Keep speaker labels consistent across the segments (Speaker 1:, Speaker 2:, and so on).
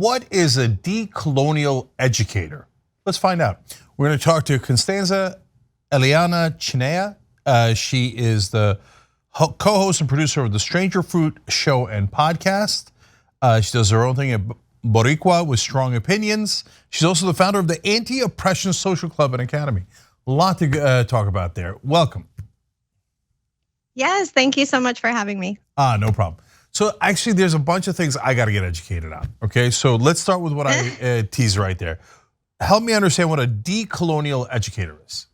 Speaker 1: what is a decolonial educator? Let's find out. We're going to talk to Constanza Eliana Chinea. She is the co-host and producer of the Stranger Fruit show and podcast. She does her own thing at Boricua with strong opinions. She's also the founder of the Anti-Oppression Social Club and Academy. A lot to talk about there. Welcome.
Speaker 2: Yes, thank you so much for having me.
Speaker 1: No problem. So actually, there's a bunch of things I got to get educated on. Okay, so let's start with what I teased right there. Help me understand what a decolonial educator is.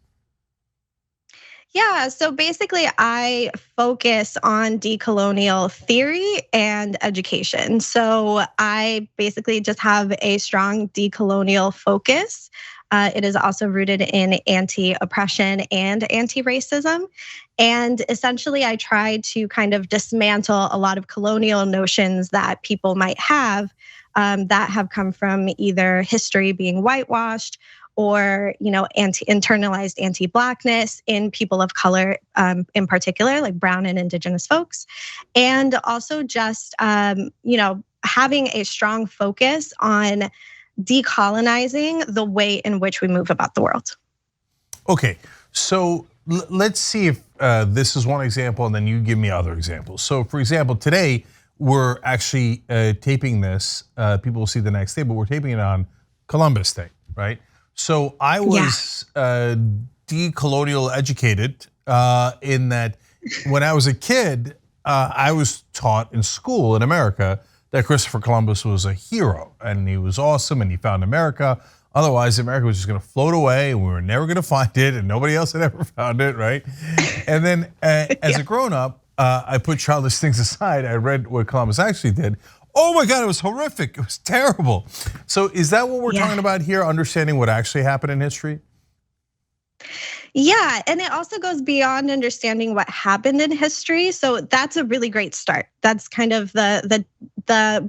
Speaker 2: Yeah, so basically I focus on decolonial theory and education. So I basically just have a strong decolonial focus. It is also rooted in anti-oppression and anti-racism. And essentially I try to kind of dismantle a lot of colonial notions that people might have that have come from either history being whitewashed or internalized anti-Blackness in people of color in particular, like brown and indigenous folks. And also just having a strong focus on decolonizing the way in which we move about the world. Okay,
Speaker 1: so let's see if this is one example and then you give me other examples. So for example, today we're actually taping this, people will see the next day, but we're taping it on Columbus Day, right? So I was decolonial educated in that when I was a kid, I was taught in school in America that Christopher Columbus was a hero and he was awesome and he found America. Otherwise, America was just gonna float away and we were never gonna find it and nobody else had ever found it, right? And then as a grown up, I put childish things aside. I read what Columbus actually did. Oh my God, it was horrific. It was terrible. So is that what we're talking about here? Understanding what actually happened in history?
Speaker 2: Yeah, and it also goes beyond understanding what happened in history. So that's a really great start. That's kind of the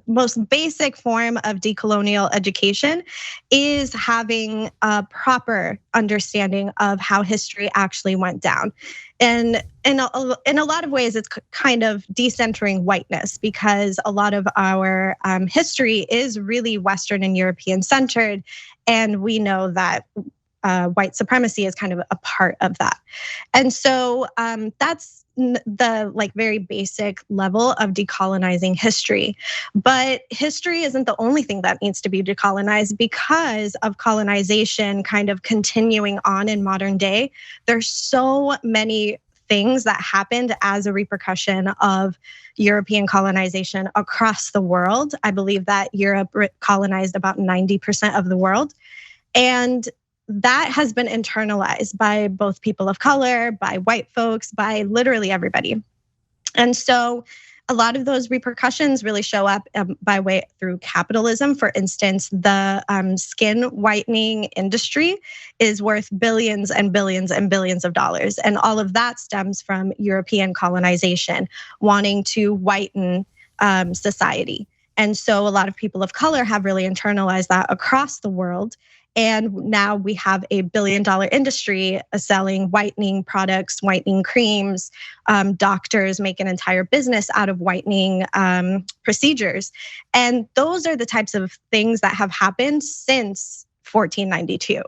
Speaker 2: most basic form of decolonial education is having a proper understanding of how history actually went down. And in a lot of ways, it's kind of decentering whiteness because a lot of our history is really Western and European centered. And we know that white supremacy is kind of a part of that. And so that's the very basic level of decolonizing history. But history isn't the only thing that needs to be decolonized because of colonization kind of continuing on in modern day. There's so many things that happened as a repercussion of European colonization across the world. I believe that Europe colonized about 90% of the world. And that has been internalized by both people of color, by white folks, by literally everybody. And so a lot of those repercussions really show up by way through capitalism. For instance, the skin whitening industry is worth billions and billions and billions of dollars. And all of that stems from European colonization, wanting to whiten society. And so a lot of people of color have really internalized that across the world. And now we have a billion-dollar industry selling whitening products, whitening creams. Doctors make an entire business out of whitening procedures. And those are the types of things that have happened since 1492.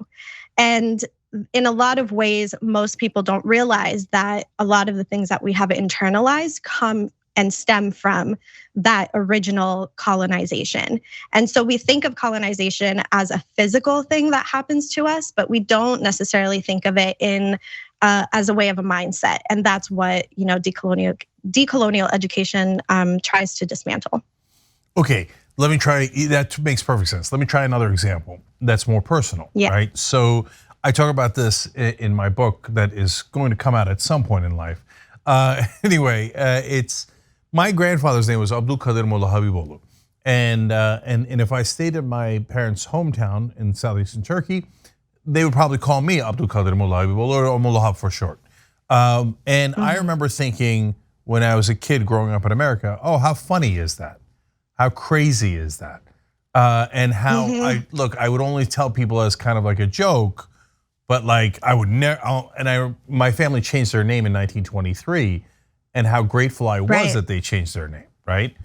Speaker 2: And in a lot of ways, most people don't realize that a lot of the things that we have internalized come and stem from that original colonization. And so we think of colonization as a physical thing that happens to us, but we don't necessarily think of it in as a way of a mindset. And that's what decolonial education tries to dismantle.
Speaker 1: Okay, let me try, that makes perfect sense. Let me try another example that's more personal, right? So I talk about this in my book that is going to come out at some point in life. Anyway, it's, my grandfather's name was Abdul Qadir Mullah Habibolu. And if I stayed at my parents' hometown in southeastern Turkey, they would probably call me Abdul Qadir Mullah Habibolu or Mullah Hab for short. And I remember thinking when I was a kid growing up in America, oh, how funny is that? How crazy is that? And how I would only tell people as kind of like a joke, but like I would never, my family changed their name in 1923. And how grateful I was that they changed their name, right?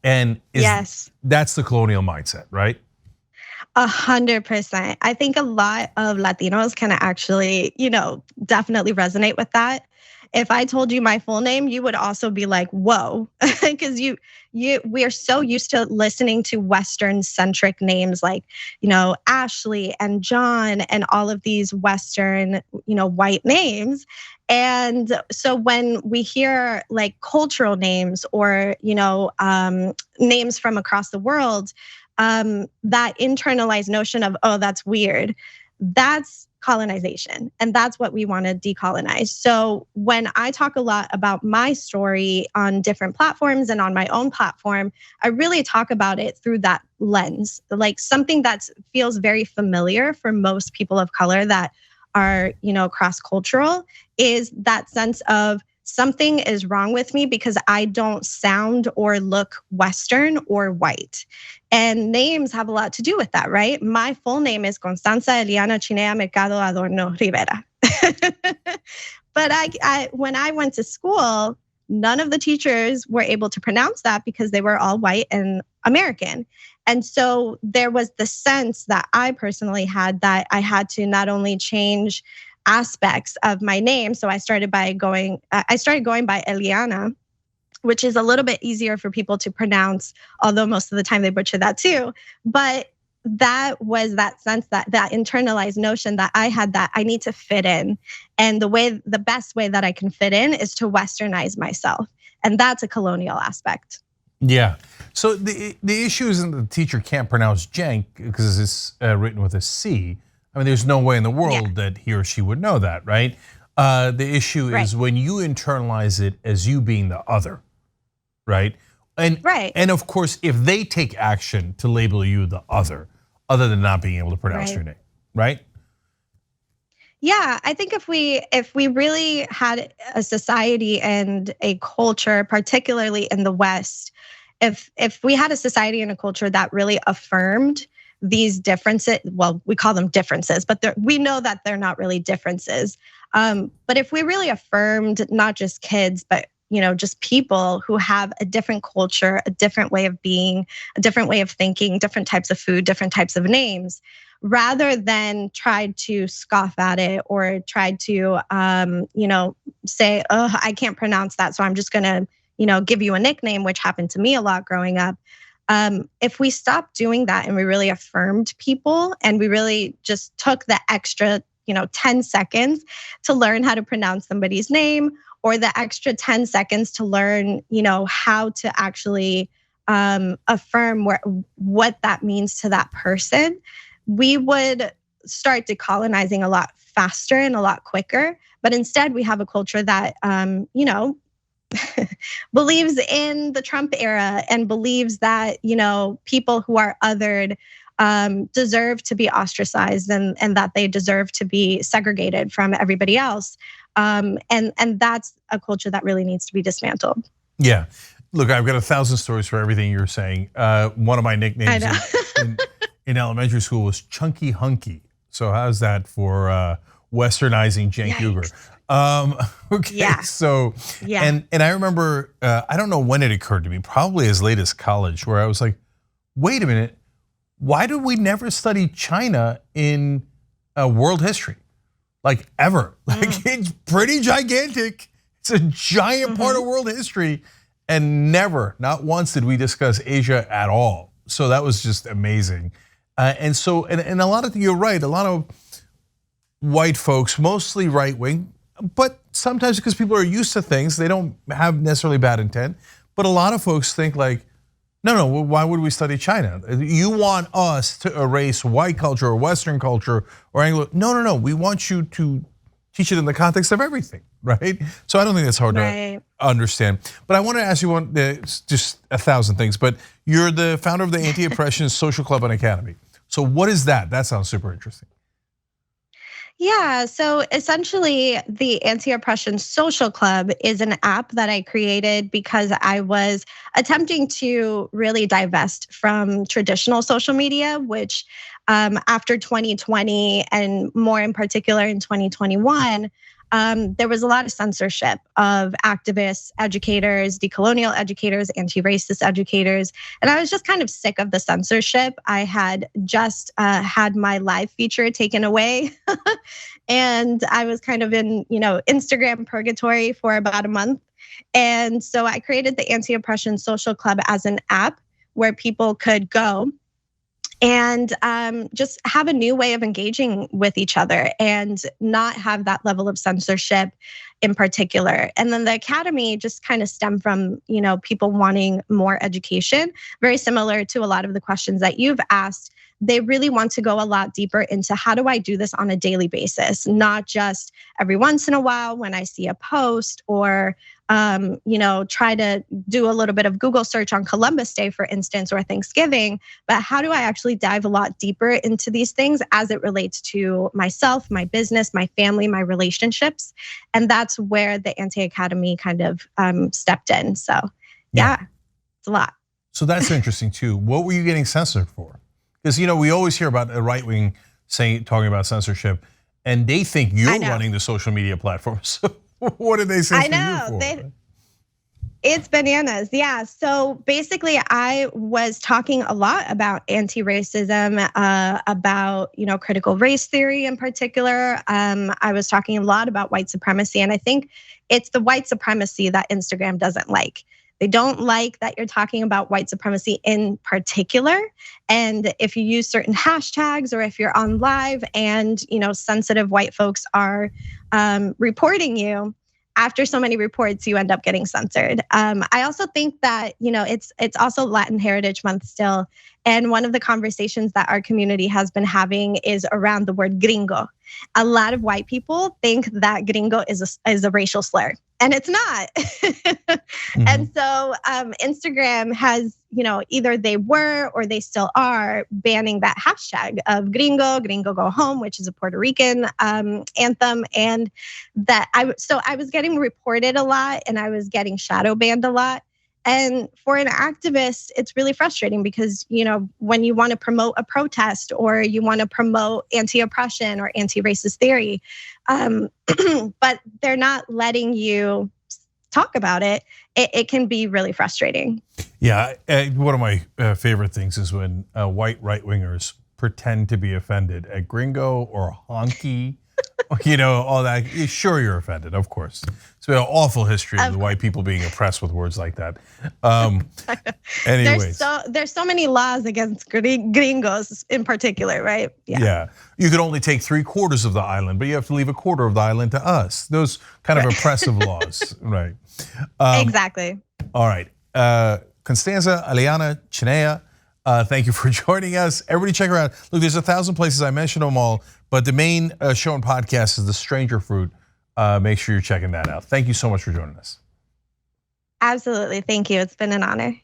Speaker 1: And
Speaker 2: Yes.
Speaker 1: that's the colonial mindset, right?
Speaker 2: 100%. I think a lot of Latinos can actually, definitely resonate with that. If I told you my full name, you would also be like, "Whoa," because we are so used to listening to Western centric names like, Ashley and John and all of these Western, white names. And so when we hear like cultural names or, names from across the world, that internalized notion of, oh, that's weird, that's colonization. And that's what we want to decolonize. So when I talk a lot about my story on different platforms and on my own platform, I really talk about it through that lens, like something that feels very familiar for most people of color that are, cross-cultural, is that sense of something is wrong with me because I don't sound or look Western or white. And names have a lot to do with that, right? My full name is Constanza Eliana Chinea Mercado Adorno Rivera. But when I went to school, none of the teachers were able to pronounce that because they were all white and American. And so there was the sense that I personally had that I had to not only change aspects of my name. So I started going by Eliana, which is a little bit easier for people to pronounce, although most of the time they butcher that too. But that was that sense, that internalized notion that I had, that I need to fit in. And the best way that I can fit in is to Westernize myself. And that's a colonial aspect.
Speaker 1: Yeah. So the issue isn't the teacher can't pronounce jank because it's written with a C. I mean, there's no way in the world that he or she would know that, right? The issue is when you internalize it as you being the other, right? And of course, if they take action to label you the other than not being able to pronounce your name, right?
Speaker 2: Yeah, I think if we really had a society and a culture, particularly in the West, if we had a society and a culture that really affirmed these differences, well, we call them differences, but we know that they're not really differences. But if we really affirmed not just kids, but just people who have a different culture, a different way of being, a different way of thinking, different types of food, different types of names, rather than tried to scoff at it or tried to, say, oh, I can't pronounce that, so I'm just gonna, give you a nickname, which happened to me a lot growing up. If we stopped doing that and we really affirmed people and we really just took the extra, 10 seconds to learn how to pronounce somebody's name, or the extra 10 seconds to learn, how to actually affirm what that means to that person, we would start decolonizing a lot faster and a lot quicker. But instead, we have a culture that, believes in the Trump era and believes that, people who are othered deserve to be ostracized and that they deserve to be segregated from everybody else. And that's a culture that really needs to be dismantled.
Speaker 1: Yeah. Look, I've got 1,000 stories for everything you're saying. One of my nicknames in elementary school was Chunky Hunky. So how's that for westernizing Cenk Uygur? Okay,
Speaker 2: yeah.
Speaker 1: So and I remember, I don't know when it occurred to me, probably as late as college, where I was like, wait a minute, why did we never study China in world history? Like ever. Like it's pretty gigantic. It's a giant part of world history. And never, not once did we discuss Asia at all. So that was just amazing. And a lot of, you're right, a lot of white folks, mostly right wing, but sometimes because people are used to things, they don't have necessarily bad intent. But a lot of folks think like, no, why would we study China? You want us to erase white culture or Western culture or Anglo? No, we want you to teach it in the context of everything, right? So I don't think that's hard to understand. But I want to ask you just 1,000 things, but you're the founder of the Anti-Oppression Social Club and Academy. So what is that? That sounds super interesting.
Speaker 2: Yeah, so essentially the Anti-Oppression Social Club is an app that I created because I was attempting to really divest from traditional social media, which after 2020 and more in particular in 2021, there was a lot of censorship of activists, educators, decolonial educators, anti-racist educators. And I was just kind of sick of the censorship. I had just had my live feature taken away. And I was kind of in, Instagram purgatory for about a month. And so I created the Anti-Oppression Social Club as an app where people could go and just have a new way of engaging with each other and not have that level of censorship in particular. And then the academy just kind of stemmed from, people wanting more education, very similar to a lot of the questions that you've asked. They really want to go a lot deeper into how do I do this on a daily basis, not just every once in a while when I see a post or try to do a little bit of Google search on Columbus Day, for instance, or Thanksgiving, but how do I actually dive a lot deeper into these things as it relates to myself, my business, my family, my relationships? And that's where the Anti-Academy kind of stepped in. So yeah, it's a lot.
Speaker 1: So that's interesting too. What were you getting censored for? Because we always hear about the right wing talking about censorship, and they think you're running the social media platform. So what did they censor you for?
Speaker 2: It's bananas, yeah. So basically, I was talking a lot about anti-racism, about critical race theory in particular. I was talking a lot about white supremacy, and I think it's the white supremacy that Instagram doesn't like. They don't like that you're talking about white supremacy in particular. And if you use certain hashtags or if you're on live and sensitive white folks are reporting you, after so many reports, you end up getting censored. I also think that it's also Latin Heritage Month still, and one of the conversations that our community has been having is around the word gringo. A lot of white people think that gringo is a racial slur, and it's not. Mm-hmm. And so Instagram has, either they were or they still are banning that hashtag of gringo go home, which is a Puerto Rican anthem. And that I was getting reported a lot and I was getting shadow banned a lot. And for an activist, it's really frustrating because, when you want to promote a protest or you want to promote anti-oppression or anti-racist theory, but they're not letting you talk about it, it can be really frustrating.
Speaker 1: Yeah, one of my favorite things is when white right-wingers pretend to be offended at gringo or honky, all that. Sure, you're offended, of course. It's been an awful history of the white people being oppressed with words like that. Anyways.
Speaker 2: There's so many laws against gringos in particular, right?
Speaker 1: Yeah. You could only take 3/4 of the island, but you have to leave 1/4 of the island to us. Those kind of oppressive laws, right?
Speaker 2: Exactly.
Speaker 1: All right. Constanza Eliana Chinea, thank you for joining us. Everybody check her out. Look, there's 1,000 places. I mentioned them all, but the main show and podcast is The Stranger Fruit. Make sure you're checking that out. Thank you so much for joining us.
Speaker 2: Absolutely. Thank you. It's been an honor.